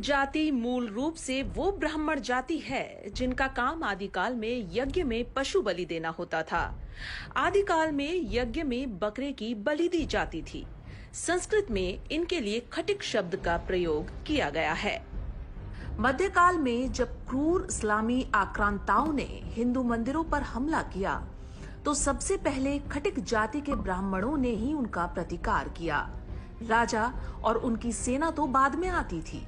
जाति मूल रूप से वो ब्राह्मण जाति है जिनका काम आदिकाल में यज्ञ में पशु बलि देना होता था। आदिकाल में यज्ञ में बकरे की बलि दी जाती थी। संस्कृत में इनके लिए खटिक शब्द का प्रयोग किया गया है। मध्यकाल में जब क्रूर इस्लामी आक्रांताओं ने हिंदू मंदिरों पर हमला किया तो सबसे पहले खटिक जाति के ब्राह्मणों ने ही उनका प्रतिकार किया। राजा और उनकी सेना तो बाद में आती थी।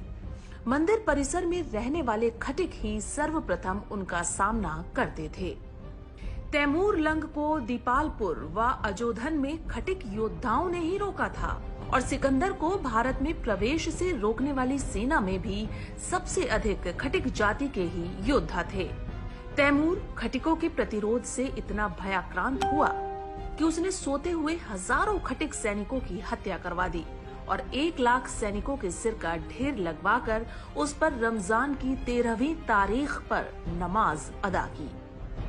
मंदिर परिसर में रहने वाले खटिक ही सर्वप्रथम उनका सामना करते थे। तैमूर लंग को दीपालपुर व अजोधन में खटिक योद्धाओं ने ही रोका था और सिकंदर को भारत में प्रवेश से रोकने वाली सेना में भी सबसे अधिक खटिक जाति के ही योद्धा थे। तैमूर खटिकों के प्रतिरोध से इतना भयाक्रांत हुआ कि उसने सोते हुए हजारों खटिक सैनिकों की हत्या करवा दी और 1 लाख सैनिकों के सिर का ढेर लगवाकर उस पर रमजान की 13वीं तारीख पर नमाज अदा की।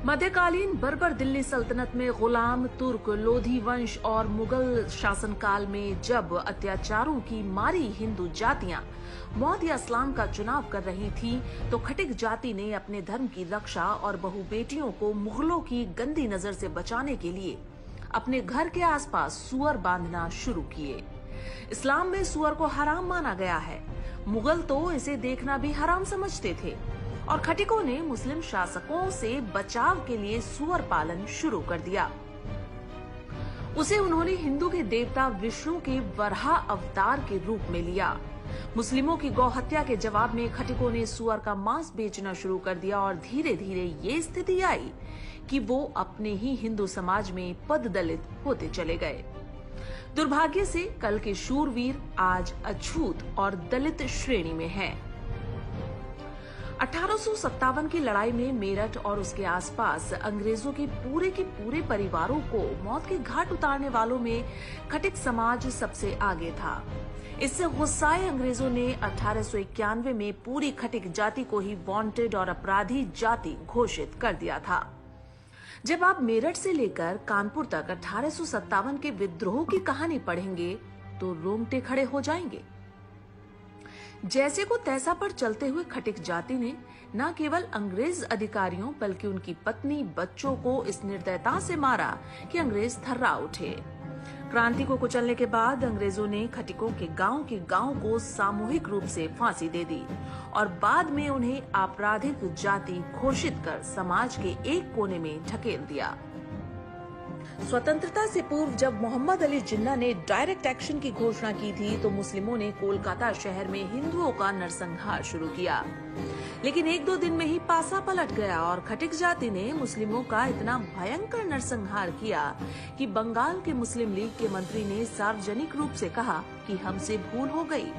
मध्यकालीन बर्बर दिल्ली सल्तनत में गुलाम, तुर्क, लोधी वंश और मुगल शासनकाल में जब अत्याचारों की मारी हिंदू जातियां मौत या इस्लाम का चुनाव कर रही थीं, तो खटिक जाति ने अपने धर्म की रक्षा और बहु बेटियों को मुगलों की गंदी नजर से बचाने के लिए अपने घर के आसपास सुअर बांधना शुरू किए। इस्लाम में सुअर को हराम माना गया है। मुगल तो इसे देखना भी हराम समझते थे और खटिकों ने मुस्लिम शासकों से बचाव के लिए सुअर पालन शुरू कर दिया। उसे उन्होंने हिंदू के देवता विष्णु के वराह अवतार के रूप में लिया। मुस्लिमों की गौ हत्या के जवाब में खटिकों ने सुअर का मांस बेचना शुरू कर दिया और धीरे धीरे ये स्थिति आई कि वो अपने ही हिंदू समाज में पददलित होते चले गए। दुर्भाग्य से कल के शूरवीर आज अछूत और दलित श्रेणी में हैं। 1857 की लड़ाई में मेरठ और उसके आसपास अंग्रेजों के पूरे परिवारों को मौत के घाट उतारने वालों में खटिक समाज सबसे आगे था। इससे गुस्साए अंग्रेजों ने 1891 में पूरी खटिक जाति को ही वांटेड और अपराधी जाति घोषित कर दिया था। जब आप मेरठ से लेकर कानपुर तक 1857 के विद्रोह की कहानी पढ़ेंगे तो रोंगटे खड़े हो जाएंगे। जैसे को तैसा पर चलते हुए खटिक जाति ने न केवल अंग्रेज अधिकारियों बल्कि उनकी पत्नी, बच्चों को इस निर्दयता से मारा कि अंग्रेज थर्रा उठे। क्रांति को कुचलने के बाद अंग्रेजों ने खटिकों के गांव को सामूहिक रूप से फांसी दे दी और बाद में उन्हें आपराधिक जाति घोषित कर समाज के एक कोने में ढकेल दिया। स्वतंत्रता से पूर्व जब मोहम्मद अली जिन्ना ने डायरेक्ट एक्शन की घोषणा की थी तो मुस्लिमों ने कोलकाता शहर में हिंदुओं का नरसंहार शुरू किया, लेकिन 1-2 दिन में ही पासा पलट गया और खटिक जाति ने मुस्लिमों का इतना भयंकर नरसंहार किया कि बंगाल के मुस्लिम लीग के मंत्री ने सार्वजनिक रूप से कहा कि हमसे भूल हो गई।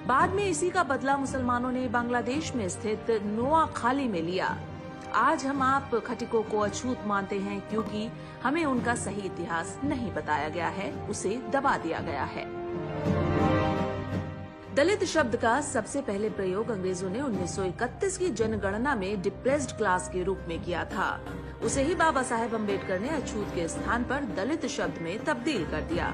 बाद में इसी का बदला मुसलमानों ने बांग्लादेश में स्थित नोआखाली में लिया। आज हम आप खटिकों को अछूत मानते हैं क्योंकि हमें उनका सही इतिहास नहीं बताया गया है, उसे दबा दिया गया है। दलित शब्द का सबसे पहले प्रयोग अंग्रेजों ने 1931 की जनगणना में डिप्रेस्ड क्लास के रूप में किया था। उसे ही बाबा साहेब अम्बेडकर ने अछूत के स्थान पर दलित शब्द में तब्दील कर दिया।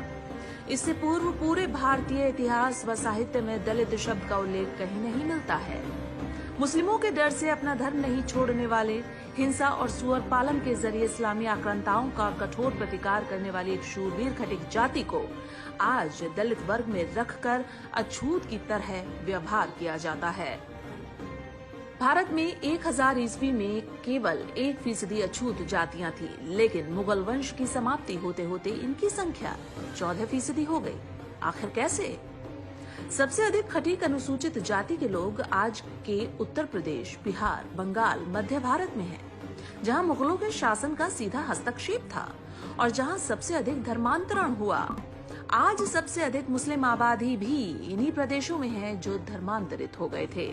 इससे पूर्व पूरे भारतीय इतिहास व साहित्य में दलित शब्द का उल्लेख कहीं नहीं मिलता है। मुस्लिमों के डर से अपना धर्म नहीं छोड़ने वाले, हिंसा और सुअर पालन के जरिए इस्लामी आक्रांताओं का कठोर प्रतिकार करने वाली एक शूरवीर खटिक जाति को आज दलित वर्ग में रखकर अछूत की तरह व्यवहार किया जाता है। भारत में 1000 ईस्वी में केवल 1% अछूत जातियां थी, लेकिन मुगल वंश की समाप्ति होते होते इनकी संख्या 14% हो गई। आखिर कैसे? सबसे अधिक खटिक अनुसूचित जाति के लोग आज के उत्तर प्रदेश, बिहार, बंगाल, मध्य भारत में हैं, जहां मुगलों के शासन का सीधा हस्तक्षेप था और जहां सबसे अधिक धर्मांतरण हुआ। आज सबसे अधिक मुस्लिम आबादी भी इन्हीं प्रदेशों में है जो धर्मांतरित हो गए थे।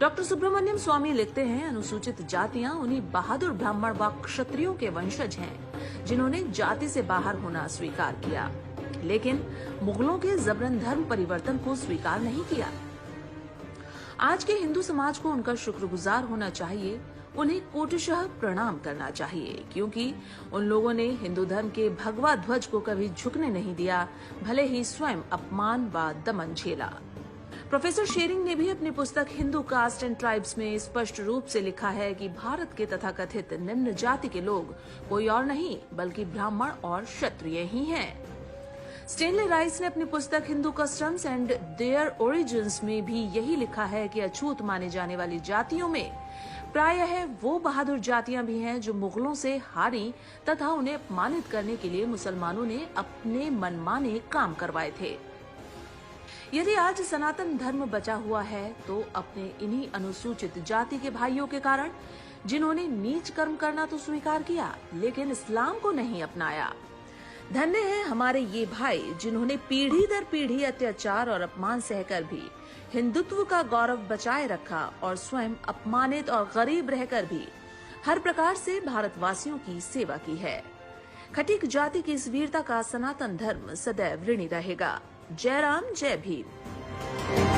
डॉक्टर सुब्रमण्यम स्वामी लिखते हैं, अनुसूचित जातियां उन्हीं बहादुर ब्राह्मण व क्षत्रियों के वंशज हैं जिन्होंने जाति से बाहर होना स्वीकार किया, लेकिन मुगलों के जबरन धर्म परिवर्तन को स्वीकार नहीं किया। आज के हिंदू समाज को उनका शुक्रगुजार होना चाहिए, उन्हें कोटिशः प्रणाम करना चाहिए, क्योंकि उन लोगों ने हिंदू धर्म के भगवा ध्वज को कभी झुकने नहीं दिया, भले ही स्वयं अपमान व दमन झेला। प्रोफेसर शेरिंग ने भी अपनी पुस्तक हिंदू कास्ट एंड ट्राइब्स में स्पष्ट रूप से लिखा है कि भारत के तथाकथित निम्न जाति के लोग कोई और नहीं बल्कि ब्राह्मण और क्षत्रिय ही हैं। स्टेनले राइस ने अपनी पुस्तक Hindu customs and their origins में भी यही लिखा है कि अछूत माने जाने वाली जातियों में प्रायः वो बहादुर जातियां भी हैं जो मुगलों से हारी तथा उन्हें अपमानित करने के लिए मुसलमानों ने अपने मनमाने काम करवाए थे। यदि आज सनातन धर्म बचा हुआ है तो अपने इन्हीं अनुसूचित जाति के भाइयों के कारण, जिन्होंने नीच कर्म करना तो स्वीकार किया लेकिन इस्लाम को नहीं अपनाया। धन्य है हमारे ये भाई जिन्होंने पीढ़ी दर पीढ़ी अत्याचार और अपमान सहकर भी हिंदुत्व का गौरव बचाए रखा और स्वयं अपमानित और गरीब रहकर भी हर प्रकार से भारतवासियों की सेवा की है। खटीक जाति की इस वीरता का सनातन धर्म सदैव ऋणी रहेगा। जय राम, जय भीम।